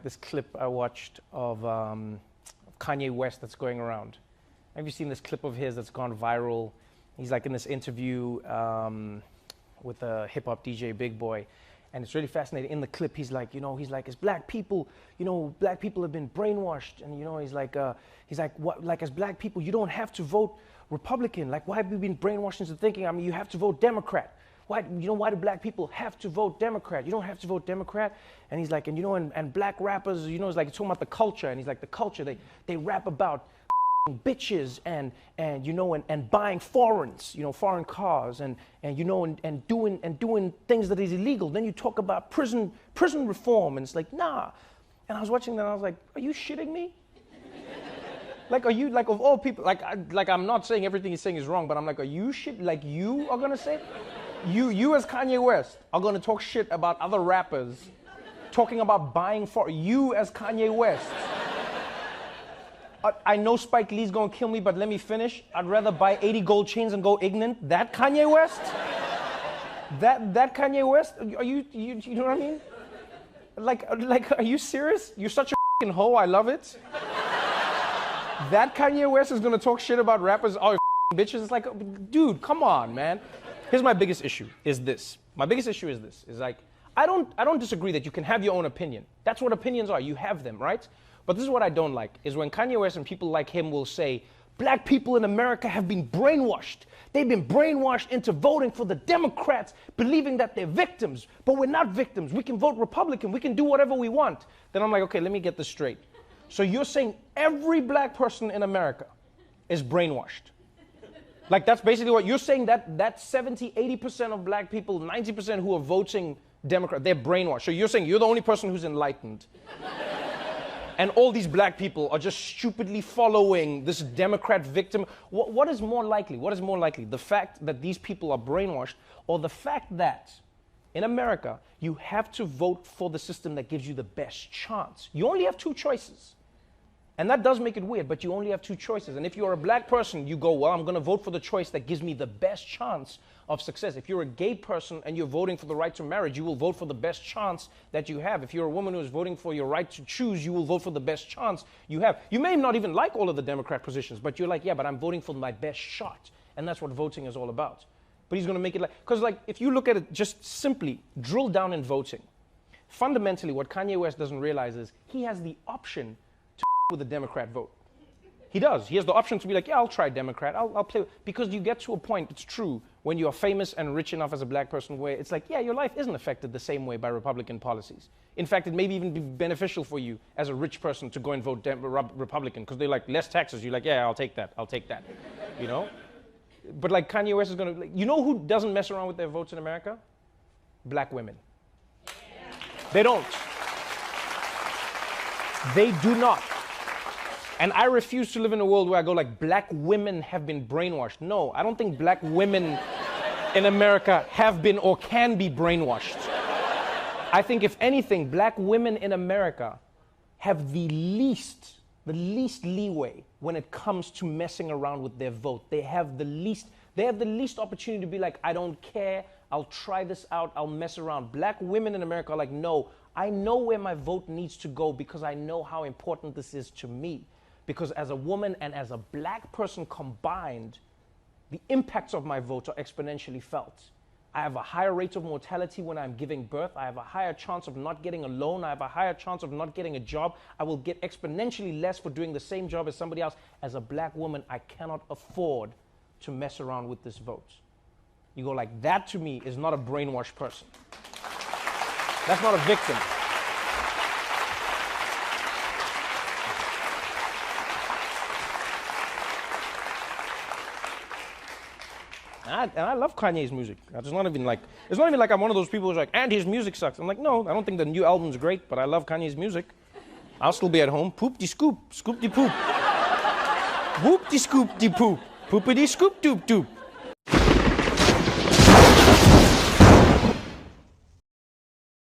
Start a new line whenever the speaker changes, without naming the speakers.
this clip I watched of Kanye West that's going around. Have you seen this clip of his that's gone viral? He's like in this interview with a hip hop DJ, Big Boy. And it's really fascinating. In the clip, he's like, as black people, black people have been brainwashed. And, he's like, what, like as black people, you don't have to vote Republican. Like, why have we been brainwashed into thinking, you have to vote Democrat? Why do black people have to vote Democrat? You don't have to vote Democrat. And he's like, and black rappers, it's like talking about the culture. And he's like, the culture, they rap about bitches and buying foreign cars and doing things that is illegal. Then you talk about prison reform, and it's like, nah. And I was watching that and I was like, are you shitting me? Like, are you, like, of all people, like I'm not saying everything he's saying is wrong, but I'm like, are you shit, like you are gonna say? You as Kanye West are gonna talk shit about other rappers talking about buying you as Kanye West. I know Spike Lee's gonna kill me, but let me finish. I'd rather buy 80 gold chains and go ignorant. That Kanye West? That Kanye West? Are you know what I mean? Like, are you serious? You're such a f***ing hoe, I love it. That Kanye West is gonna talk shit about rappers, oh, bitches. It's like, dude, come on, man. Here's my biggest issue, is this. Is like, I don't disagree that you can have your own opinion. That's what opinions are, you have them, right? But this is what I don't like, is when Kanye West and people like him will say, black people in America have been brainwashed. They've been brainwashed into voting for the Democrats, believing that they're victims. But we're not victims. We can vote Republican. We can do whatever we want. Then I'm like, okay, let me get this straight. So you're saying every black person in America is brainwashed. Like, that's basically what you're saying, that 70, 80% of black people, 90% who are voting Democrat, they're brainwashed. So you're saying you're the only person who's enlightened. And all these black people are just stupidly following this Democrat victim. What is more likely? What is more likely? The fact that these people are brainwashed, or the fact that in America, you have to vote for the system that gives you the best chance? You only have two choices. And that does make it weird, but you only have two choices. And if you're a black person, you go, well, I'm going to vote for the choice that gives me the best chance of success. If you're a gay person and you're voting for the right to marriage, you will vote for the best chance that you have. If you're a woman who is voting for your right to choose, you will vote for the best chance you have. You may not even like all of the Democrat positions, but you're like, yeah, but I'm voting for my best shot. And that's what voting is all about. But he's going to make it like, because like, if you look at it just simply, drill down in voting, fundamentally what Kanye West doesn't realize is he has the option with the Democrat vote. He does. He has the option to be like, yeah, I'll try Democrat. I'll play. Because you get to a point, it's true, when you're famous and rich enough as a black person where it's like, yeah, your life isn't affected the same way by Republican policies. In fact, it may even be beneficial for you as a rich person to go and vote Republican because they're like, less taxes. You're like, yeah, I'll take that. You know? But like Kanye West is going to, like, you know who doesn't mess around with their votes in America? Black women. They don't. They do not. And I refuse to live in a world where I go like, black women have been brainwashed. No, I don't think black women in America have been or can be brainwashed. I think if anything, black women in America have the least leeway when it comes to messing around with their vote. They have the least opportunity to be like, I don't care, I'll try this out, I'll mess around. Black women in America are like, no, I know where my vote needs to go because I know how important this is to me. Because as a woman and as a black person combined, the impacts of my vote are exponentially felt. I have a higher rate of mortality when I'm giving birth. I have a higher chance of not getting a loan. I have a higher chance of not getting a job. I will get exponentially less for doing the same job as somebody else. As a black woman, I cannot afford to mess around with this vote. You go like, that to me is not a brainwashed person. That's not a victim. And I love Kanye's music. It's not even like I'm one of those people who's like, and his music sucks. I'm like, no, I don't think the new album's great, but I love Kanye's music. I'll still be at home. Poop-de-scoop, scoop-de-poop. Whoop-de-scoop-de-poop, poopity-scoop-doop-doop.